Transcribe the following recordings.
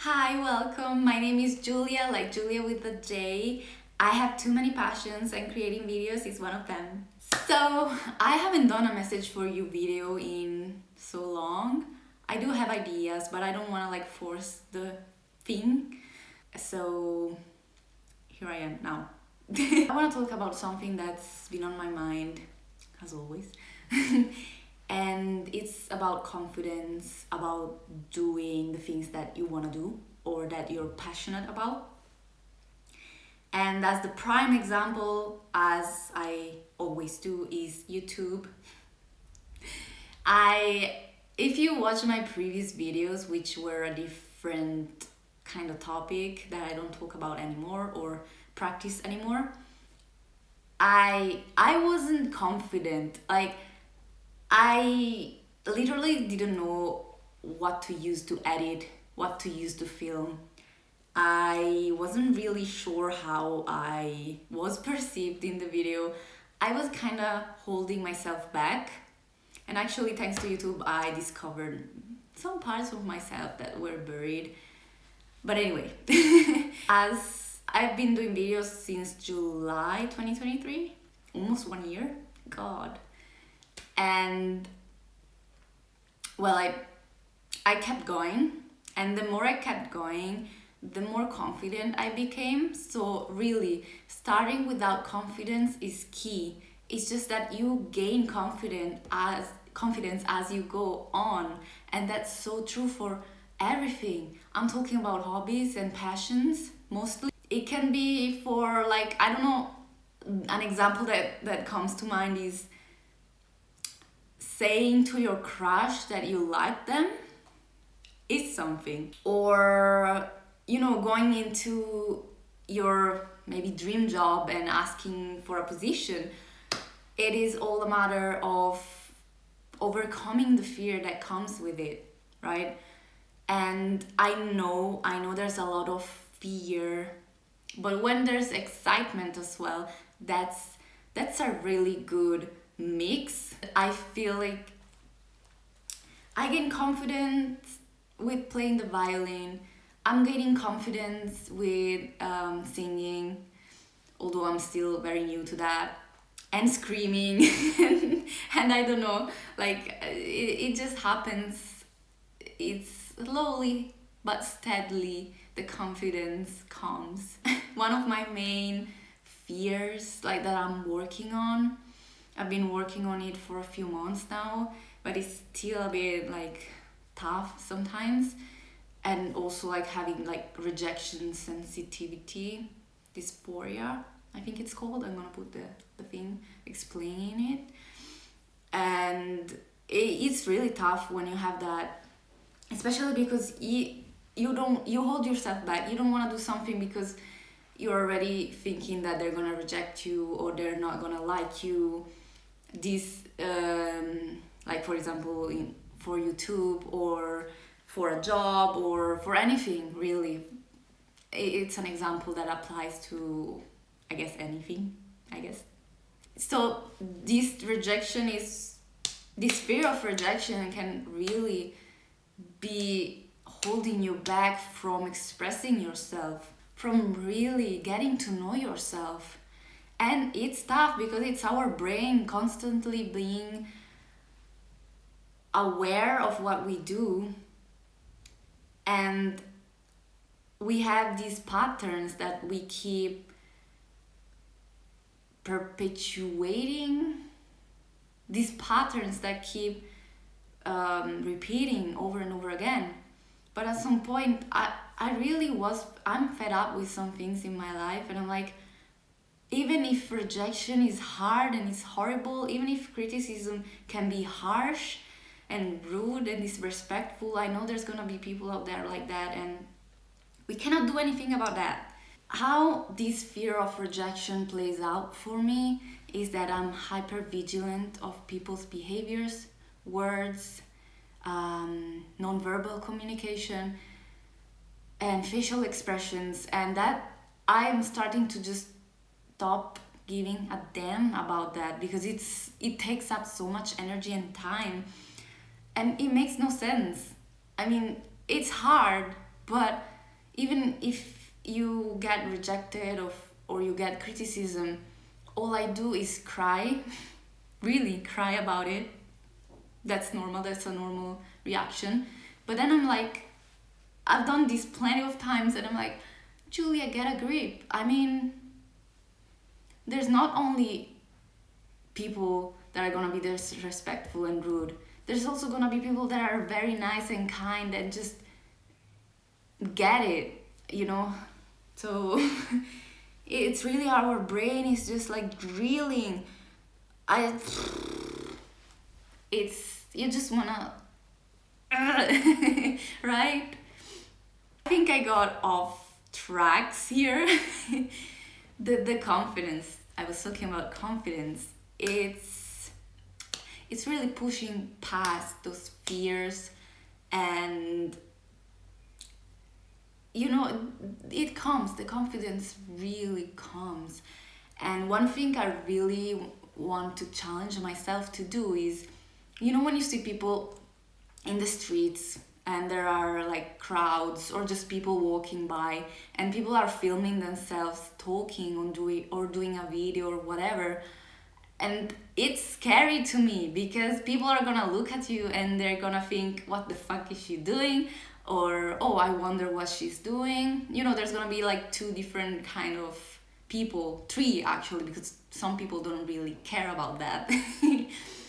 Hi, welcome. My name is Julia, like Julia with a J. I have too many passions and creating videos is one of them. So, I haven't done a message for you video in so long. I do have ideas, but I don't want to like force the thing. So, here I am now. I want to talk about something that's been on my mind, as always. And it's about confidence, about doing the things that you want to do or that you're passionate about. And as the prime example, as I always do, is YouTube. If you watch my previous videos, which were a different kind of topic that I don't talk about anymore or practice anymore, I wasn't confident. Like, I literally didn't know what to use to edit, what to use to film. I wasn't really sure how I was perceived in the video. I was kind of holding myself back. And actually, thanks to YouTube, I discovered some parts of myself that were buried. But anyway, as I've been doing videos since July 2023, almost 1 year. God. And well, I kept going, and the more I kept going, the more confident I became. So really, starting without confidence is key. It's just that you gain confidence as you go on, and that's so true for everything. I'm talking about hobbies and passions mostly. It can be for, like, I don't know, an example that comes to mind is saying to your crush that you like them is something. Or, going into your maybe dream job and asking for a position. It is all a matter of overcoming the fear that comes with it, right? And I know there's a lot of fear, but when there's excitement as well, that's a really good mix. I feel like I gain confidence with playing the violin. I'm gaining confidence with singing, although I'm still very new to that, and screaming. And I don't know, like it just happens. It's slowly but steadily the confidence comes. One of my main fears, like, that I'm working on, I've been working on it for a few months now, but it's still a bit like tough sometimes. And also like having like rejection sensitivity, dysphoria, I think it's called. I'm gonna put the thing explaining it. And it's really tough when you have that, especially because you hold yourself back. You don't want to do something because you're already thinking that they're gonna reject you or they're not gonna like you. This like, for example, for YouTube or for a job or for anything really. It's an example that applies to, I guess, anything, I guess. So this fear of rejection can really be holding you back from expressing yourself, from really getting to know yourself. And it's tough because it's our brain constantly being aware of what we do, and we have these patterns that we keep perpetuating, these patterns that keep repeating over and over again. But at some point, I'm fed up with some things in my life, and I'm like, even if rejection is hard and it's horrible, even if criticism can be harsh and rude and disrespectful, I know there's gonna be people out there like that, and we cannot do anything about that. How this fear of rejection plays out for me is that I'm hyper vigilant of people's behaviors, words, non-verbal communication, and facial expressions, and that I'm starting to just stop giving a damn about that, because it takes up so much energy and time, and it makes no sense. I mean, it's hard, but even if you get rejected or you get criticism, all I do is cry, really cry about it. That's normal, that's a normal reaction. But then I'm like, I've done this plenty of times and I'm like, Julia, get a grip. I mean, there's not only people that are gonna be disrespectful and rude, there's also gonna be people that are very nice and kind and just get it, you know? So it's really our brain is just like drilling. It's, you just wanna, right? I think I got off tracks here. The confidence, I was talking about confidence. It's really pushing past those fears, and you know, it comes, the confidence really comes. And one thing I really want to challenge myself to do is, you know, when you see people in the streets and there are like crowds or just people walking by and people are filming themselves talking or doing a video or whatever, and it's scary to me because people are gonna look at you and they're gonna think, what the fuck is she doing? Or, oh, I wonder what she's doing. You know, there's gonna be like two different kind of people, three actually, because some people don't really care about that.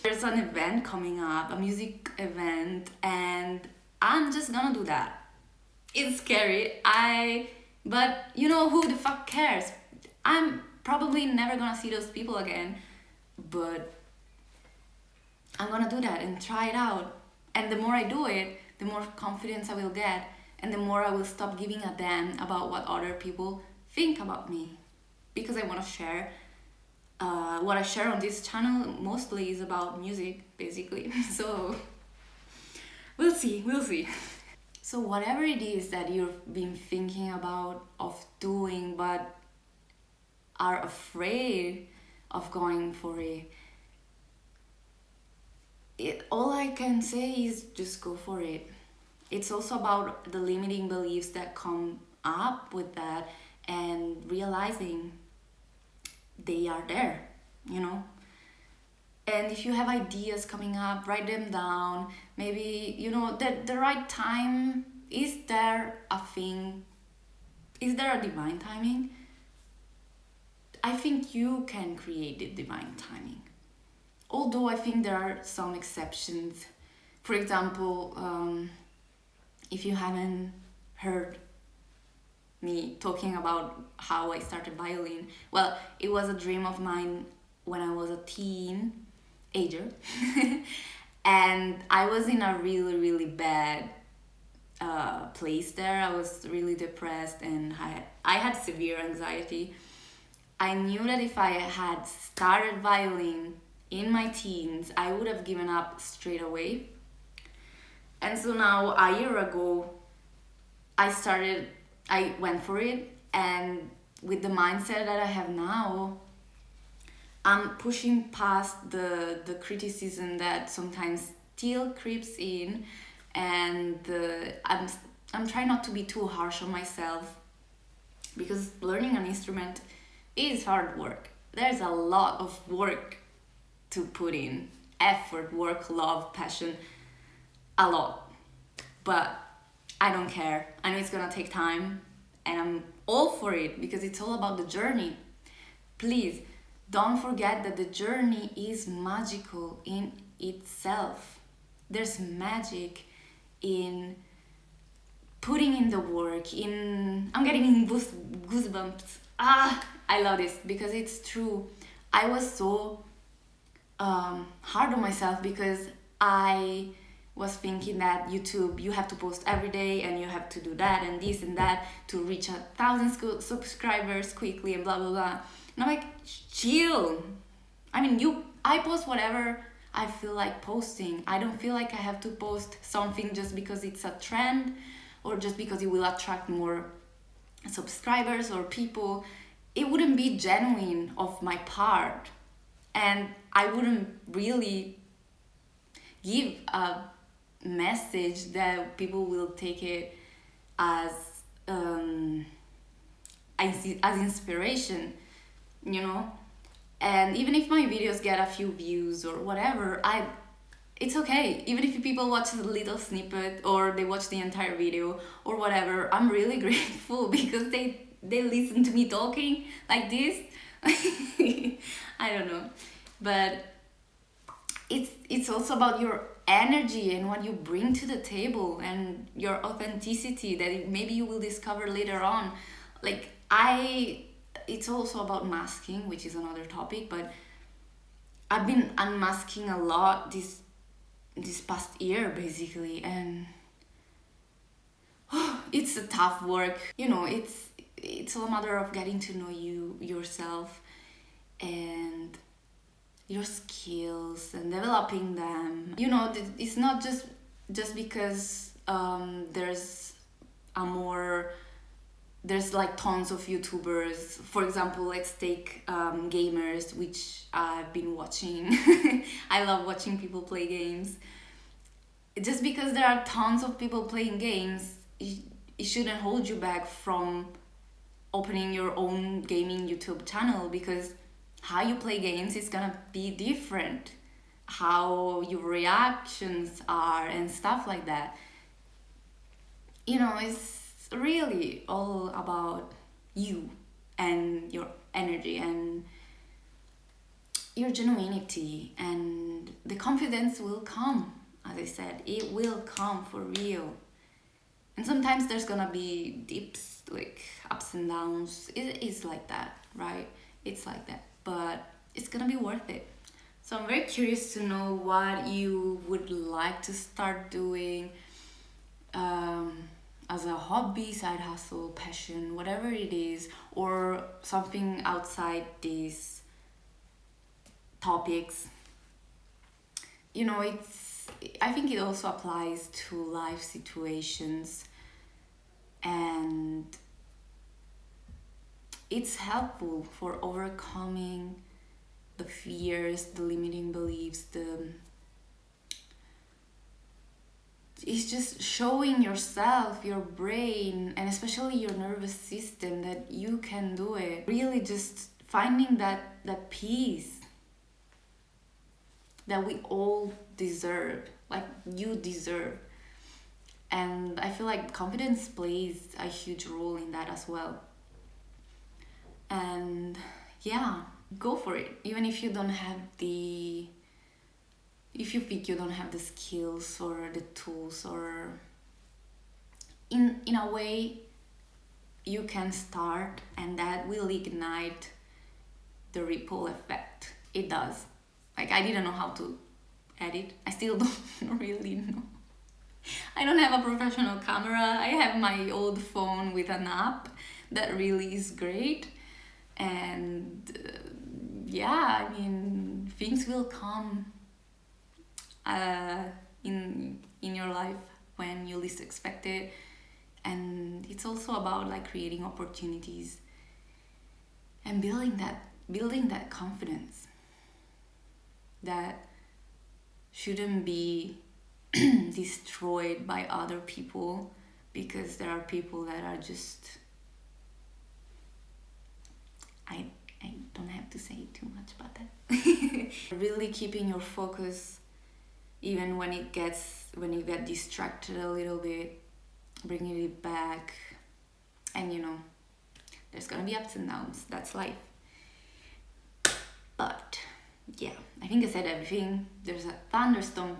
There's an event coming up, a music event, and I'm just gonna do that. It's scary, but you know, who the fuck cares? I'm probably never gonna see those people again, but I'm gonna do that and try it out. And the more I do it, the more confidence I will get, and the more I will stop giving a damn about what other people think about me. Because I want to share. What I share on this channel mostly is about music, basically. So we'll see. So whatever it is that you've been thinking about of doing but are afraid of going for it, all I can say is just go for it. It's also about the limiting beliefs that come up with that and realizing they are there, you know. And if you have ideas coming up, write them down. Maybe, you know, the right time, is there a thing? Is there a divine timing? I think you can create the divine timing. Although I think there are some exceptions. For example, if you haven't heard me talking about how I started violin, well, it was a dream of mine when I was a teenager. And I was in a really, really bad place there. I was really depressed and I had severe anxiety. I knew that if I had started violin in my teens, I would have given up straight away. And so now, a year ago, I went for it, and with the mindset that I have now, I'm pushing past the criticism that sometimes still creeps in, and I'm trying not to be too harsh on myself, because learning an instrument is hard work. There's a lot of work to put in, effort, work, love, passion, a lot. But I don't care. I know it's gonna take time, and I'm all for it because it's all about the journey. Please don't forget that the journey is magical in itself. There's magic in putting in the work, I'm getting goosebumps. I love this because it's true. I was so hard on myself because I was thinking that YouTube, you have to post every day and you have to do that and this and that to reach 1,000 subscribers quickly and blah blah blah. And I'm like, chill. I mean, I post whatever I feel like posting. I don't feel like I have to post something just because it's a trend or just because it will attract more subscribers or people. It wouldn't be genuine of my part, and I wouldn't really give a message that people will take it as as inspiration, you know. And even if my videos get a few views or whatever, it's okay. Even if people watch a little snippet or they watch the entire video or whatever, I'm really grateful because they listen to me talking like this. I don't know, but it's also about your energy and what you bring to the table and your authenticity that maybe you will discover later on. Like it's also about masking, which is another topic, but I've been unmasking a lot this past year basically, and it's a tough work, you know. It's a matter of getting to know yourself and your skills and developing them, you know. It's not just because there's like tons of YouTubers. For example, let's take gamers, which I've been watching. I love watching people play games. Just because there are tons of people playing games, it shouldn't hold you back from opening your own gaming YouTube channel, because how you play games is gonna be different. How your reactions are and stuff like that. You know, it's really all about you and your energy and your genuinity, and the confidence will come. As I said, it will come for real. And sometimes there's gonna be dips, like ups and downs. It is like that, right? It's like that, but it's gonna be worth it. So I'm very curious to know what you would like to start doing as a hobby, side hustle, passion, whatever it is, or something outside these topics. You know, I think it also applies to life situations, and it's helpful for overcoming the fears, the limiting beliefs, it's just showing yourself, your brain, and especially your nervous system that you can do it. Really just finding that peace that we all deserve, like you deserve. And I feel like confidence plays a huge role in that as well. And yeah, go for it. Even if you don't have if you think you don't have the skills or the tools, or in a way you can start, and that will ignite the ripple effect. It does. Like, I didn't know how to edit. I still don't really know. I don't have a professional camera. I have my old phone with an app that really is great. And yeah, I mean, things will come in your life when you least expect it. And it's also about like creating opportunities and building that confidence that shouldn't be destroyed by other people, because there are people that are just, I don't have to say too much about that. Really keeping your focus even when you get distracted a little bit, bringing it back. And you know, there's gonna be ups and downs, that's life. But yeah, I think I said everything. There's a thunderstorm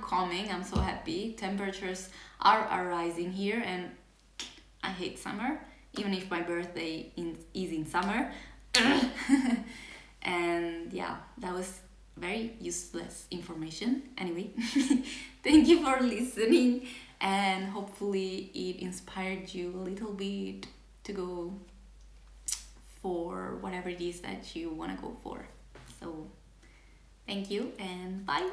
coming. I'm so happy. Temperatures are rising here, and I hate summer, even if my birthday is in summer. And yeah, that was very useless information. Anyway, thank you for listening, and hopefully it inspired you a little bit to go for whatever it is that you want to go for. So thank you, and bye.